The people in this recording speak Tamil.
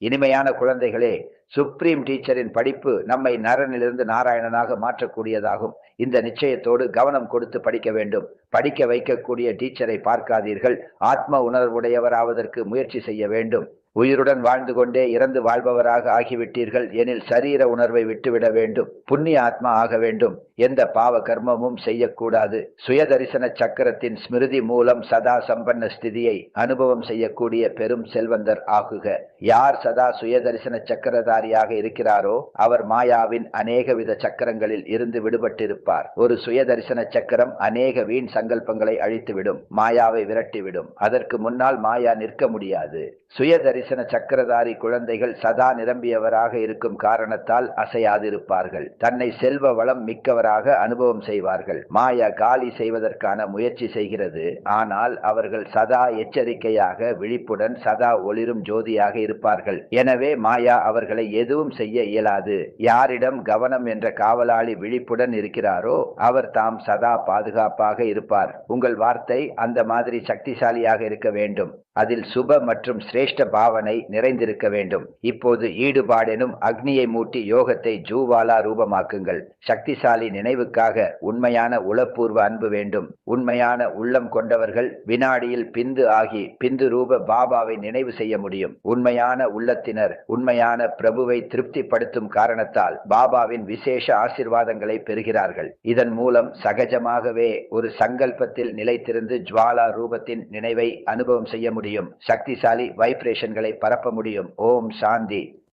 இனிமையான குழந்தைகளே, சுப்ரீம் டீச்சரின் படிப்பு நம்மை நரனிலிருந்து நாராயணனாக மாற்றக்கூடியதாகும். இந்த நிச்சயத்தோடு கவனம் கொடுத்து படிக்க வேண்டும். படிக்க வைக்கக்கூடிய டீச்சரை பார்க்காதீர்கள். ஆத்ம உணர்வுடையவராவதற்கு முயற்சி செய்ய வேண்டும். உயிருடன் வாழ்ந்து கொண்டே இறந்து வாழ்பவராக ஆகிவிட்டீர்கள் எனில் சரீர உணர்வை விட்டுவிட வேண்டும். புண்ணிய ஆத்மா ஆக வேண்டும். எந்த பாவ கர்மமும் செய்யக்கூடாது. சுயதரிசன சக்கரத்தின் ஸ்மிருதி மூலம் சதா சம்பன்ன ஸ்திதியை அனுபவம் செய்யக்கூடிய பெரும் செல்வந்தர் ஆகுக. யார் சதா சுயதரிசன சக்கரதாரியாக இருக்கிறாரோ அவர் மாயாவின் அநேக வித சக்கரங்களில் இருந்து விடுபட்டிருப்பார். ஒரு சுயதரிசன சக்கரம் அநேக வீண் சங்கல்பங்களை அழித்துவிடும், மாயாவை விரட்டிவிடும். அதற்கு முன்னால் மாயா நிற்க முடியாது. சுயதரிசன சக்கரதாரி குழந்தைகள் சதா நிரம்பியவராக இருக்கும் காரணத்தால் அசையாதிருப்பார்கள். தன்னை செல்வ வளம் மிக்கவராக அனுபவம் செய்வார்கள். மாயா காலி செய்வதற்கான முயற்சி செய்கிறது. ஆனால் அவர்கள் சதா எச்சரிக்கையாக விழிப்புடன் சதா ஒளிரும் ஜோதியாக இருப்பார்கள். எனவே மாயா அவர்களை எதுவும் செய்ய இயலாது. யாரிடம் கவனம் என்ற காவலாளி விழிப்புடன் இருக்கிறாரோ அவர் தாம் சதா பாதுகாப்பாக இருப்பார். உங்கள் வார்த்தை அந்த மாதிரி சக்திசாலியாக இருக்க வேண்டும். அதில் சுப மற்றும் சிரேஷ்ட பாவனை நிறைந்திருக்க வேண்டும். இப்போது ஈடுபாடெனும் அக்னியை மூட்டி யோகத்தை ஜூவாலா ரூபமாக்குங்கள். சக்திசாலி நினைவுக்காக உண்மையான உளப்பூர்வ அன்பு வேண்டும். உண்மையான உள்ளம் கொண்டவர்கள் வினாடியில் பிந்து ஆகி பிந்து ரூப பாபாவை நினைவு செய்ய முடியும். உண்மையான உள்ளத்தினர் உண்மையான பிரபுவை திருப்திப்படுத்தும் காரணத்தால் பாபாவின் விசேஷ ஆசீர்வாதங்களை பெறுகிறார்கள். இதன் மூலம் சகஜமாகவே ஒரு சங்கல்பத்தில் நிலைத்திருந்து ஜுவாலா ரூபத்தின் நினைவை அனுபவம் செய்ய முடியும். சக்திசாலி வைப்ரேஷன்களை பரப்ப முடியும். ஓம் சாந்தி.